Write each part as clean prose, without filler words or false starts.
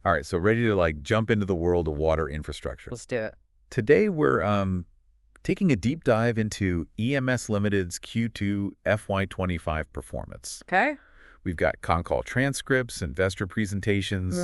All right, so ready to jump into the world of water infrastructure. Let's do it. Today we're taking a deep dive into EMS Limited's Q2 FY25 performance. Okay. We've got Concall transcripts, investor presentations,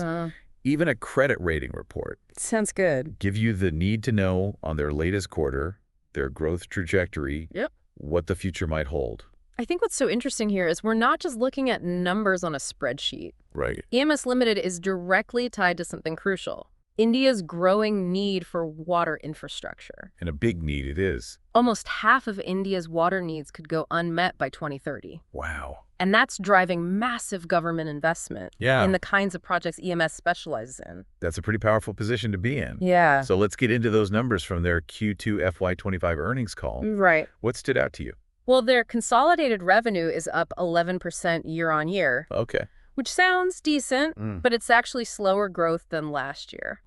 even a credit rating report. Sounds good. Give you the need to know on their latest quarter, their growth trajectory, what the future might hold. I think what's so interesting here is we're not just looking at numbers on a spreadsheet. Right. EMS Limited is directly tied to something crucial: India's growing need for water infrastructure. And a big need it is. Almost half of India's water needs could go unmet by 2030. Wow. And that's driving massive government investment in the kinds of projects EMS specializes in. That's a pretty powerful position to be in. Yeah. So let's get into those numbers from their Q2 FY25 earnings call. Right. What stood out to you? Well, their consolidated revenue is up 11% year on year. Okay. Which sounds decent, but it's actually slower growth than last year.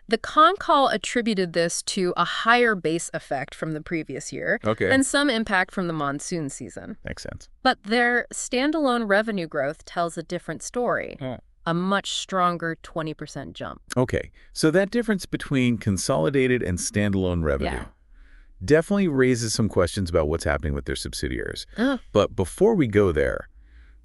The Concall attributed this to a higher base effect from the previous year and some impact from the monsoon season. Makes sense. But their standalone revenue growth tells a different story, a much stronger 20% jump. Okay, so that difference between consolidated and standalone revenue definitely raises some questions about what's happening with their subsidiaries. But before we go there,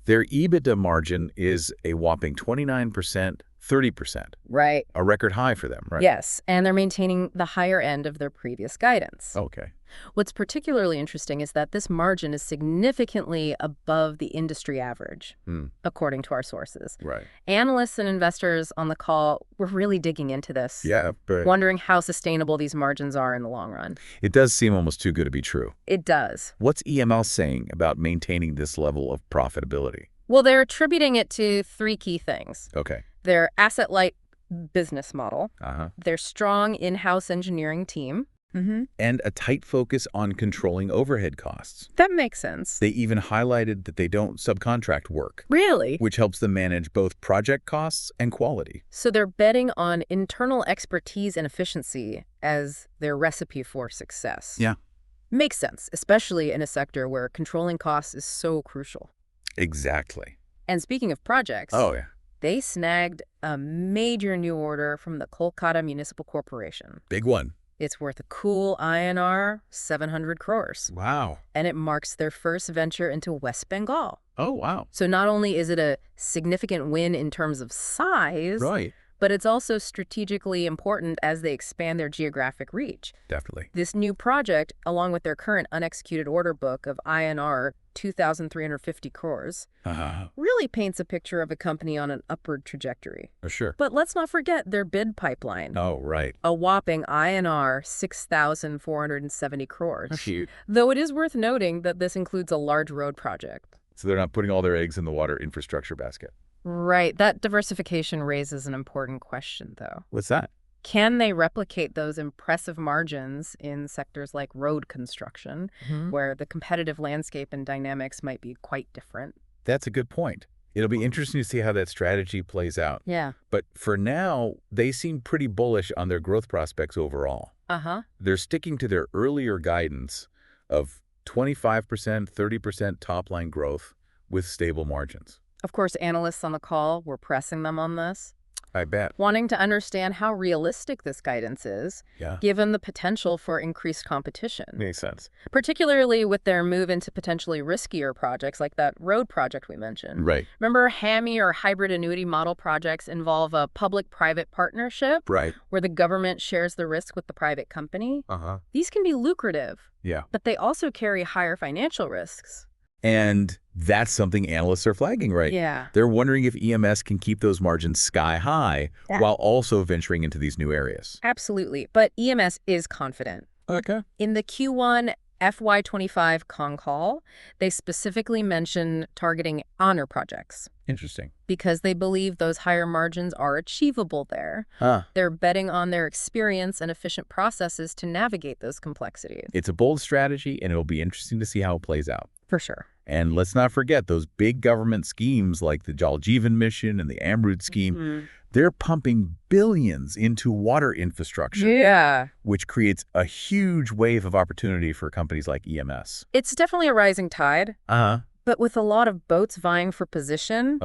their EBITDA margin is a whopping 29%, 30%. Right. A record high for them, right? Yes, and they're maintaining the higher end of their previous guidance. Okay. What's particularly interesting is that this margin is significantly above the industry average, according to our sources. Right. Analysts and investors on the call were really digging into this, wondering how sustainable these margins are in the long run. It does seem almost too good to be true. It does. What's EML saying about maintaining this level of profitability? Well, they're attributing it to three key things. Okay. Their asset-light business model, their strong in-house engineering team, and a tight focus on controlling overhead costs. That makes sense. They even highlighted that they don't subcontract work. Really? Which helps them manage both project costs and quality. So they're betting on internal expertise and efficiency as their recipe for success. Yeah. Makes sense, especially in a sector where controlling costs is so crucial. Exactly. And speaking of projects, they snagged a major new order from the Kolkata Municipal Corporation. Big one. It's worth a cool INR 700 crores. Wow. And it marks their first venture into West Bengal. Oh, wow. So not only is it a significant win in terms of size, but it's also strategically important as they expand their geographic reach. Definitely. This new project, along with their current unexecuted order book of INR 2,350 crores, really paints a picture of a company on an upward trajectory. Sure. But let's not forget their bid pipeline. Oh, right. A whopping INR 6,470 crores. Cute. Though it is worth noting that this includes a large road project. So they're not putting all their eggs in the water infrastructure basket. Right. That diversification raises an important question, though. What's that? Can they replicate those impressive margins in sectors like road construction, where the competitive landscape and dynamics might be quite different? That's a good point. It'll be interesting to see how that strategy plays out. Yeah. But for now, they seem pretty bullish on their growth prospects overall. They're sticking to their earlier guidance of 25%, 30% top-line growth with stable margins. Of course, analysts on the call were pressing them on this. I bet. Wanting to understand how realistic this guidance is, given the potential for increased competition. Makes sense. Particularly with their move into potentially riskier projects like that road project we mentioned. Right. Remember, HAMI or hybrid annuity model projects involve a public-private partnership where the government shares the risk with the private company? These can be lucrative, but they also carry higher financial risks. And that's something analysts are flagging, right? Yeah. They're wondering if EMS can keep those margins sky high while also venturing into these new areas. Absolutely. But EMS is confident. Okay. In the Q1 FY25 Concall, they specifically mention targeting honor projects. Interesting. Because they believe those higher margins are achievable there. They're betting on their experience and efficient processes to navigate those complexities. It's a bold strategy, and it'll be interesting to see how it plays out. For sure. And let's not forget those big government schemes like the Jal Jeevan mission and the Amrut scheme. They're pumping billions into water infrastructure, which creates a huge wave of opportunity for companies like EMS. It's definitely a rising tide. But with a lot of boats vying for position,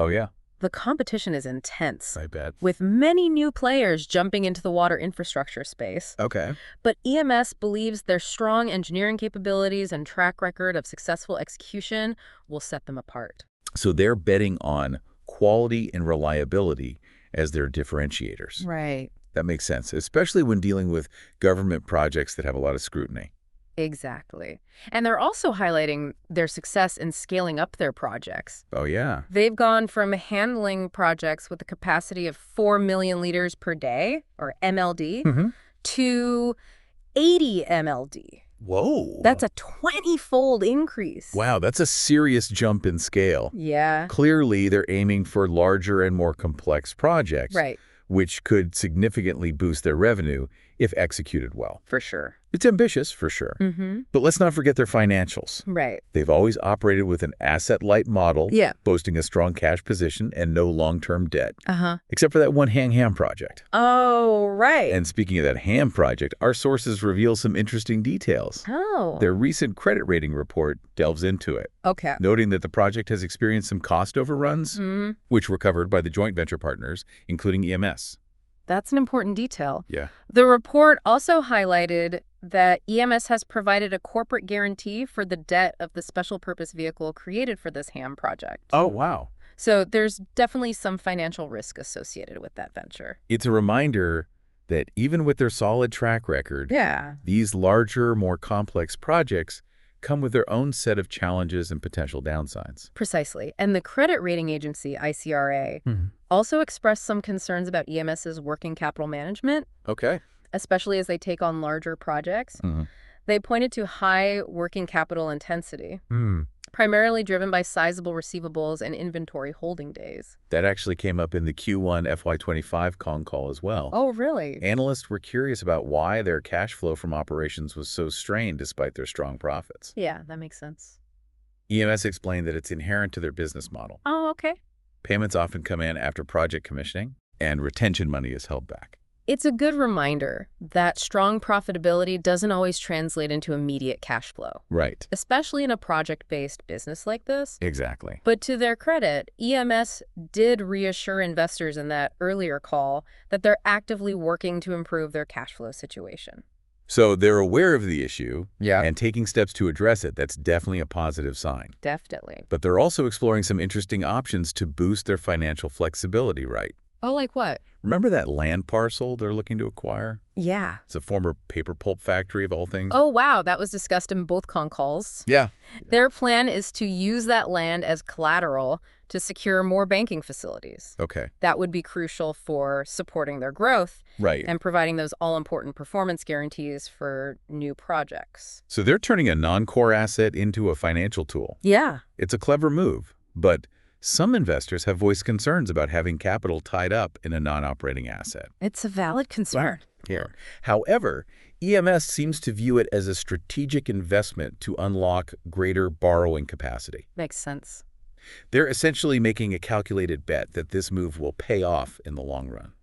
the competition is intense. I bet. With many new players jumping into the water infrastructure space. Okay. But EMS believes their strong engineering capabilities and track record of successful execution will set them apart. So they're betting on quality and reliability as their differentiators. Right. That makes sense, especially when dealing with government projects that have a lot of scrutiny. Exactly. And they're also highlighting their success in scaling up their projects. Oh, yeah. They've gone from handling projects with a capacity of 4 million liters per day, or MLD, to 80 MLD. Whoa. That's a 20-fold increase. Wow, that's a serious jump in scale. Yeah. Clearly, they're aiming for larger and more complex projects, Right. which could significantly boost their revenue if executed well. For sure. It's ambitious, for sure. But let's not forget their financials. Right. They've always operated with an asset-light model, Yeah. boasting a strong cash position and no long-term debt. Uh-huh. Except for that one ham project. Oh, right. And speaking of that ham project, our sources reveal some interesting details. Oh. Their recent credit rating report delves into it, Okay. noting that the project has experienced some cost overruns, which were covered by the joint venture partners, including EMS. That's an important detail. Yeah. The report also highlighted that EMS has provided a corporate guarantee for the debt of the special purpose vehicle created for this ham project. Oh, wow. So there's definitely some financial risk associated with that venture. It's a reminder that even with their solid track record, these larger, more complex projects come with their own set of challenges and potential downsides. Precisely. And the credit rating agency, ICRA, also expressed some concerns about EMS's working capital management. Okay. Especially as they take on larger projects. They pointed to high working capital intensity, primarily driven by sizable receivables and inventory holding days. That actually came up in the Q1 FY25 Concall as well. Oh, really? Analysts were curious about why their cash flow from operations was so strained despite their strong profits. Yeah, that makes sense. EMS explained that it's inherent to their business model. Oh, okay. Payments often come in after project commissioning, and retention money is held back. It's a good reminder that strong profitability doesn't always translate into immediate cash flow. Right. Especially in a project-based business like this. Exactly. But to their credit, EMS did reassure investors in that earlier call that they're actively working to improve their cash flow situation. So they're aware of the issue and taking steps to address it. That's definitely a positive sign. Definitely. But they're also exploring some interesting options to boost their financial flexibility, right? Oh, like what? Remember that land parcel they're looking to acquire? Yeah. It's a former paper pulp factory of all things. Oh, wow. That was discussed in both Concalls. Yeah. Their plan is to use that land as collateral to secure more banking facilities. Okay. That would be crucial for supporting their growth. Right. And providing those all-important performance guarantees for new projects. So they're turning a non-core asset into a financial tool. Yeah. It's a clever move, but some investors have voiced concerns about having capital tied up in a non-operating asset. It's a valid concern. Here. However, EMS seems to view it as a strategic investment to unlock greater borrowing capacity. Makes sense. They're essentially making a calculated bet that this move will pay off in the long run.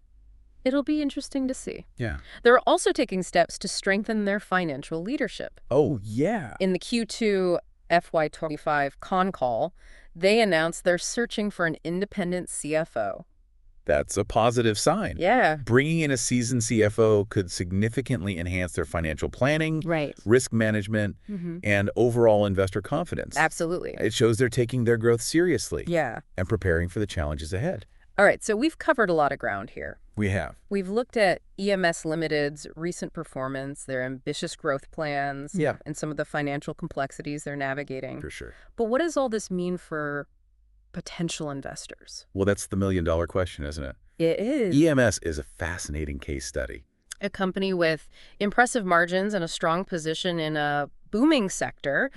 It'll be interesting to see. Yeah. They're also taking steps to strengthen their financial leadership. Oh, yeah. In the Q2 FY25 Concall, they announced they're searching for an independent CFO. That's a positive sign. Yeah. Bringing in a seasoned CFO could significantly enhance their financial planning, risk management, and overall investor confidence. Absolutely. It shows they're taking their growth seriously. Yeah. And preparing for the challenges ahead. All right, so we've covered a lot of ground here. We have. We've looked at EMS Limited's recent performance, their ambitious growth plans, and some of the financial complexities they're navigating. For sure. But what does all this mean for potential investors? Well, that's the million-dollar question, isn't it? It is. EMS is a fascinating case study. A company with impressive margins and a strong position in a booming sector,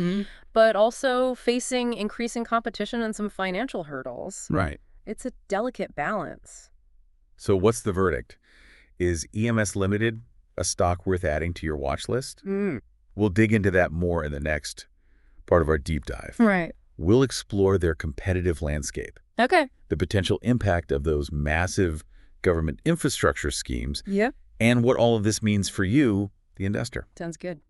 but also facing increasing competition and some financial hurdles. Right. It's a delicate balance. So what's the verdict? Is EMS Limited a stock worth adding to your watch list? We'll dig into that more in the next part of our deep dive. Right. We'll explore their competitive landscape. Okay. The potential impact of those massive government infrastructure schemes. Yeah. And what all of this means for you, the investor. Sounds good.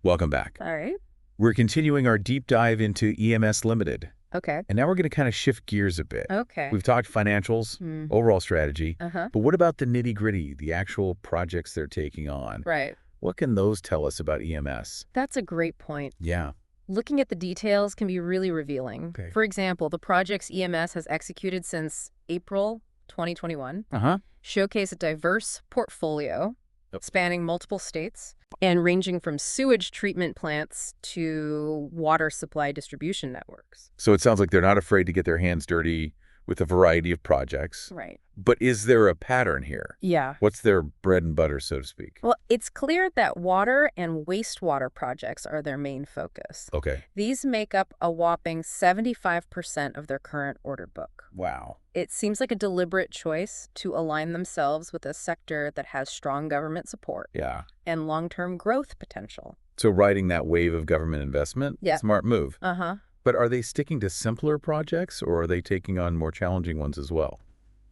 Welcome back. All right. We're continuing our deep dive into EMS Limited. Okay. And now we're going to kind of shift gears a bit. Okay. We've talked financials, overall strategy, but what about the nitty-gritty, the actual projects they're taking on? Right. What can those tell us about EMS? That's a great point. Yeah. Looking at the details can be really revealing. Okay. For example, the projects EMS has executed since April 2021 showcase a diverse portfolio spanning multiple states and ranging from sewage treatment plants to water supply distribution networks. So it sounds like they're not afraid to get their hands dirty with a variety of projects. Right. But is there a pattern here? Yeah. What's their bread and butter, so to speak? Well, it's clear that water and wastewater projects are their main focus. Okay. These make up a whopping 75% of their current order book. Wow. It seems like a deliberate choice to align themselves with a sector that has strong government support and long-term growth potential. So riding that wave of government investment, smart move. But are they sticking to simpler projects, or are they taking on more challenging ones as well?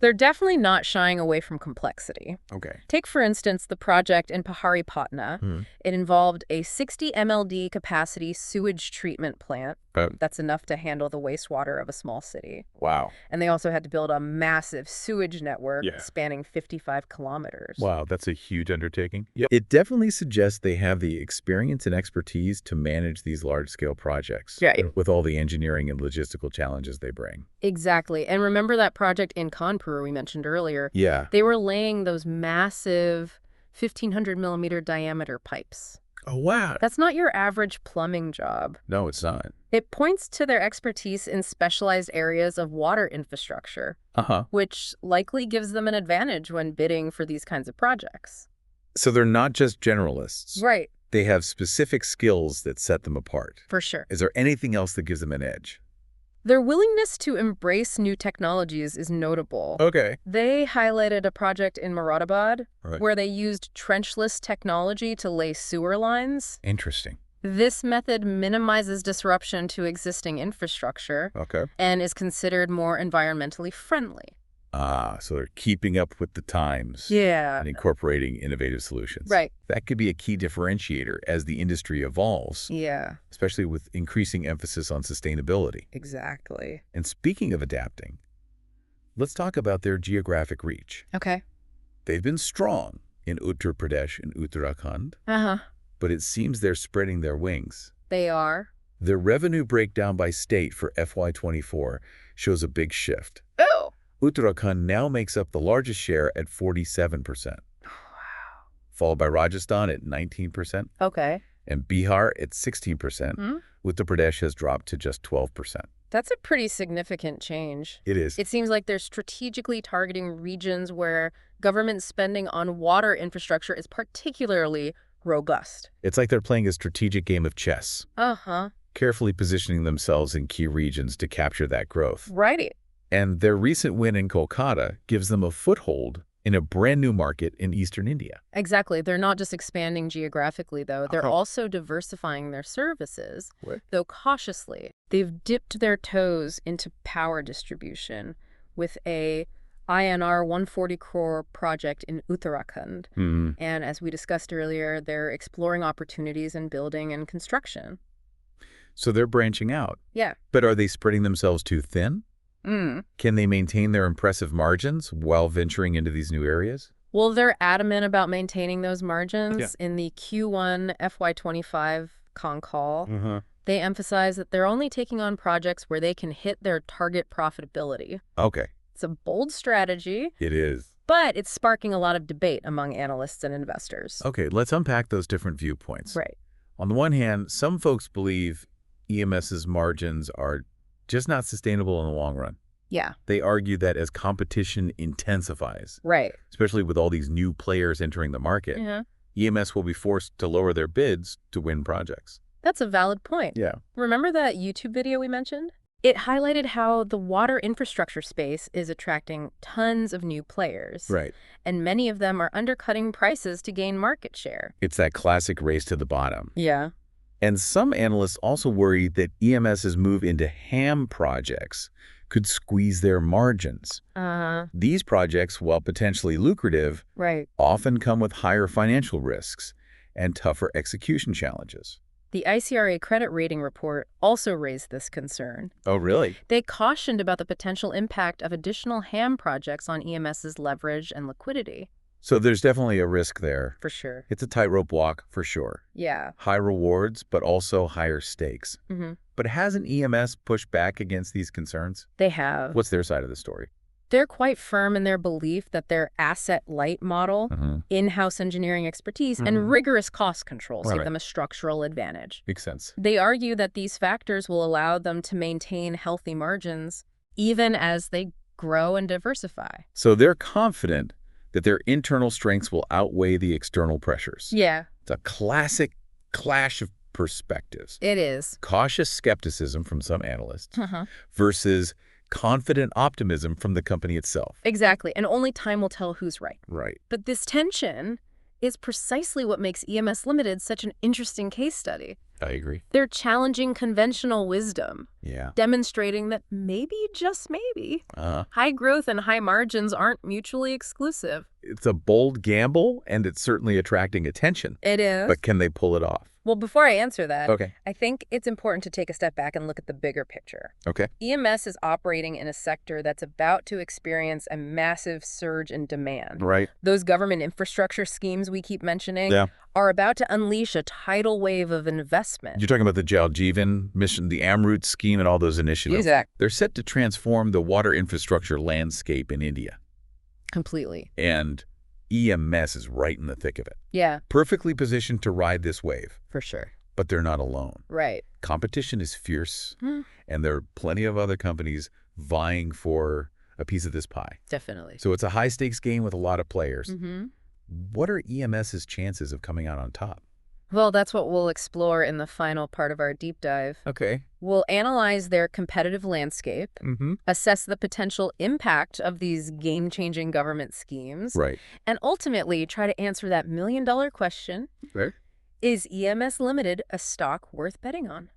They're definitely not shying away from complexity. Okay. Take, for instance, the project in Pahari Patna. It involved a 60 MLD capacity sewage treatment plant that's enough to handle the wastewater of a small city. Wow. And they also had to build a massive sewage network spanning 55 kilometers. Wow, that's a huge undertaking. Yep. It definitely suggests they have the experience and expertise to manage these large-scale projects with all the engineering and logistical challenges they bring. Exactly. And remember that project in Kanpur we mentioned earlier? Yeah. They were laying those massive 1,500 millimeter diameter pipes. Oh, wow. That's not your average plumbing job. No, it's not. It points to their expertise in specialized areas of water infrastructure, which likely gives them an advantage when bidding for these kinds of projects. So they're not just generalists. Right. They have specific skills that set them apart. For sure. Is there anything else that gives them an edge? Their willingness to embrace new technologies is notable. Okay. They highlighted a project in Moradabad where they used trenchless technology to lay sewer lines. Interesting. This method minimizes disruption to existing infrastructure and is considered more environmentally friendly. Ah, so they're keeping up with the times and incorporating innovative solutions. Right. That could be a key differentiator as the industry evolves. Yeah. Especially with increasing emphasis on sustainability. Exactly. And speaking of adapting, let's talk about their geographic reach. Okay. They've been strong in Uttar Pradesh and Uttarakhand, but it seems they're spreading their wings. They are. Their revenue breakdown by state for FY24 shows a big shift. Oh! Uttarakhand now makes up the largest share at 47%. Wow. Followed by Rajasthan at 19%. Okay. And Bihar at 16%. Uttar Pradesh has dropped to just 12%. That's a pretty significant change. It is. It seems like they're strategically targeting regions where government spending on water infrastructure is particularly robust. It's like they're playing a strategic game of chess. Carefully positioning themselves in key regions to capture that growth. Right. And their recent win in Kolkata gives them a foothold in a brand new market in eastern India. Exactly. They're not just expanding geographically, though. They're also diversifying their services, though cautiously. They've dipped their toes into power distribution with a INR 140 crore project in Uttarakhand. And as we discussed earlier, they're exploring opportunities in building and construction. So they're branching out. Yeah. But are they spreading themselves too thin? Can they maintain their impressive margins while venturing into these new areas? Well, they're adamant about maintaining those margins. In the Q1 FY25 Concall, they emphasize that they're only taking on projects where they can hit their target profitability. Okay. It's a bold strategy. It is. But it's sparking a lot of debate among analysts and investors. Okay, let's unpack those different viewpoints. Right. On the one hand, some folks believe EMS's margins are just not sustainable in the long run. Yeah. They argue that as competition intensifies, especially with all these new players entering the market, EMS will be forced to lower their bids to win projects. That's a valid point. Yeah. Remember that YouTube video we mentioned? It highlighted how the water infrastructure space is attracting tons of new players. Right. And many of them are undercutting prices to gain market share. It's that classic race to the bottom. Yeah. And some analysts also worry that EMS's move into HAM projects could squeeze their margins. These projects, while potentially lucrative, often come with higher financial risks and tougher execution challenges. The ICRA credit rating report also raised this concern. Oh, really? They cautioned about the potential impact of additional HAM projects on EMS's leverage and liquidity. So there's definitely a risk there. For sure. It's a tightrope walk, for sure. Yeah. High rewards, but also higher stakes. But hasn't EMS pushed back against these concerns? They have. What's their side of the story? They're quite firm in their belief that their asset-light model, in-house engineering expertise, and rigorous cost controls give them a structural advantage. Makes sense. They argue that these factors will allow them to maintain healthy margins even as they grow and diversify. So they're confident that their internal strengths will outweigh the external pressures. Yeah. It's a classic clash of perspectives. It is. Cautious skepticism from some analysts versus confident optimism from the company itself. Exactly. And only time will tell who's right. Right. But this tension is precisely what makes EMS Limited such an interesting case study. I agree. They're challenging conventional wisdom. Yeah. Demonstrating that maybe, just maybe, high growth and high margins aren't mutually exclusive. It's a bold gamble, and it's certainly attracting attention. It is. But can they pull it off? Well, before I answer that, okay, I think it's important to take a step back and look at the bigger picture. Okay. EMS is operating in a sector that's about to experience a massive surge in demand. Right. Those government infrastructure schemes we keep mentioning are about to unleash a tidal wave of investment. You're talking about the Jal Jeevan mission, the AMRUT scheme, and all those initiatives. Exactly. They're set to transform the water infrastructure landscape in India. Completely. And EMS is right in the thick of it. Yeah. Perfectly positioned to ride this wave. For sure. But they're not alone. Right. Competition is fierce, and there are plenty of other companies vying for a piece of this pie. Definitely. So it's a high-stakes game with a lot of players. What are EMS's chances of coming out on top? Well, that's what we'll explore in the final part of our deep dive. Okay. We'll analyze their competitive landscape, assess the potential impact of these game-changing government schemes, and ultimately try to answer that million-dollar question, is EMS Limited a stock worth betting on?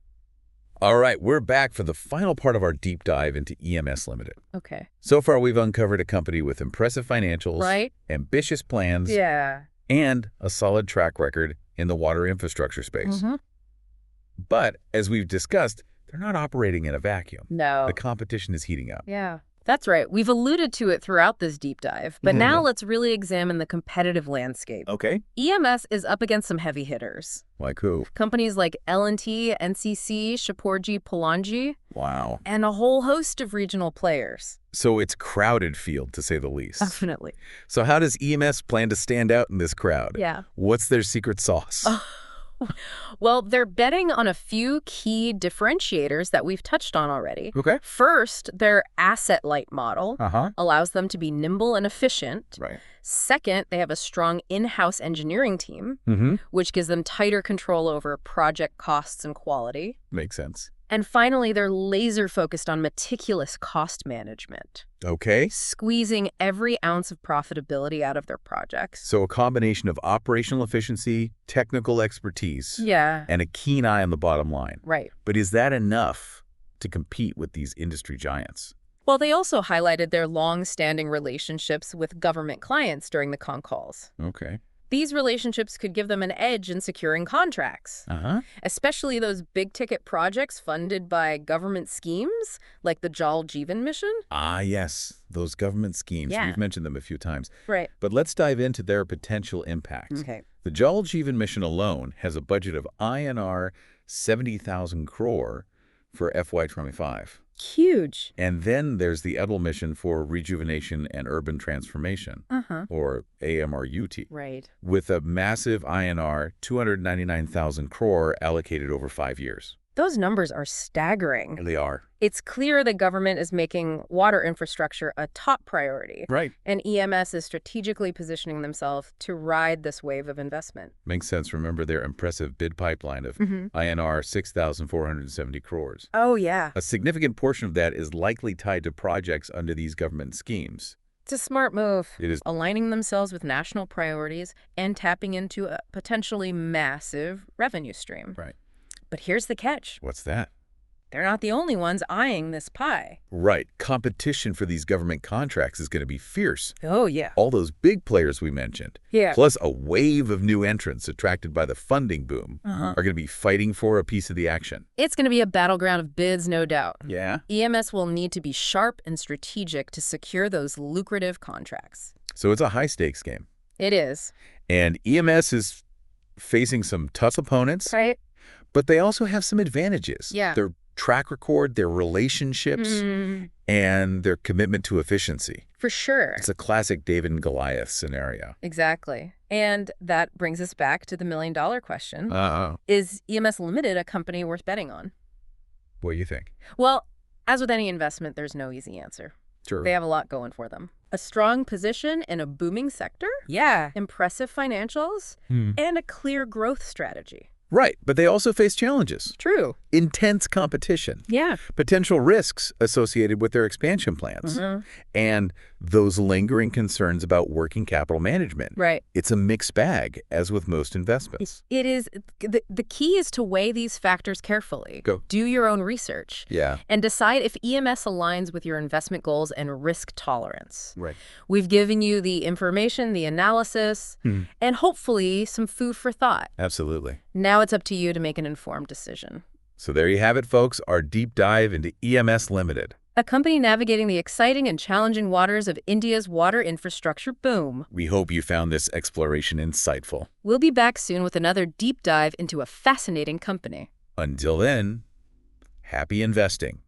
All right, we're back for the final part of our deep dive into EMS Limited. Okay. So far, we've uncovered a company with impressive financials, ambitious plans, and a solid track record in the water infrastructure space. But as we've discussed, they're not operating in a vacuum. No. The competition is heating up. Yeah, that's right. We've alluded to it throughout this deep dive, but now let's really examine the competitive landscape. Okay. EMS is up against some heavy hitters. Like who? Companies like L&T, NCC, Shapoorji Pallonji. Wow. And a whole host of regional players. So it's crowded field, to say the least. Definitely. So how does EMS plan to stand out in this crowd? Yeah. What's their secret sauce? Well, they're betting on a few key differentiators that we've touched on already. Okay. First, their asset-light model allows them to be nimble and efficient. Right. Second, they have a strong in-house engineering team, which gives them tighter control over project costs and quality. Makes sense. And finally, they're laser-focused on meticulous cost management. Okay. Squeezing every ounce of profitability out of their projects. So a combination of operational efficiency, technical expertise, and a keen eye on the bottom line. Right. But is that enough to compete with these industry giants? Well, they also highlighted their long-standing relationships with government clients during the Concalls. Okay. These relationships could give them an edge in securing contracts, especially those big-ticket projects funded by government schemes, like the Jal Jeevan mission. Ah, yes, those government schemes. Yeah. We've mentioned them a few times. Right. But let's dive into their potential impact. Okay. The Jal Jeevan mission alone has a budget of INR 70,000 crore for FY25. Huge. And then there's the Edel mission for rejuvenation and urban transformation, or AMRUT, with a massive INR 299,000 crore allocated over 5 years. Those numbers are staggering. They are. It's clear the government is making water infrastructure a top priority. Right. And EMS is strategically positioning themselves to ride this wave of investment. Makes sense. Remember their impressive bid pipeline of INR 6,470 crores. Oh, yeah. A significant portion of that is likely tied to projects under these government schemes. It's a smart move. It is. Aligning themselves with national priorities and tapping into a potentially massive revenue stream. Right. But here's the catch. What's that? they're not the only ones eyeing this pie. Right. Competition for these government contracts is going to be fierce. Oh, yeah. All those big players we mentioned, yeah. plus a wave of new entrants attracted by the funding boom, are going to be fighting for a piece of the action. It's going to be a battleground of bids, no doubt. Yeah? EMS will need to be sharp and strategic to secure those lucrative contracts. So it's a high-stakes game. It is. And EMS is facing some tough opponents. Right. But they also have some advantages. Yeah. Their track record, their relationships, and their commitment to efficiency. For sure. It's a classic David and Goliath scenario. Exactly. And that brings us back to the million-dollar question. Uh-oh. Is EMS Limited a company worth betting on? What do you think? Well, as with any investment, there's no easy answer. Sure. They have a lot going for them. A strong position in a booming sector. Yeah. Impressive financials. And a clear growth strategy. Right, but they also face challenges. True. Intense competition. Yeah. Potential risks associated with their expansion plans. And those lingering concerns about working capital management. Right. It's a mixed bag, as with most investments. It is. The key is to weigh these factors carefully. Go. Do your own research. Yeah. And decide if EMS aligns with your investment goals and risk tolerance. Right. We've given you the information, the analysis, and hopefully some food for thought. Absolutely. Now it's up to you to make an informed decision. So there you have it, folks, our deep dive into EMS Limited. A company navigating the exciting and challenging waters of India's water infrastructure boom. We hope you found this exploration insightful. We'll be back soon with another deep dive into a fascinating company. Until then, happy investing.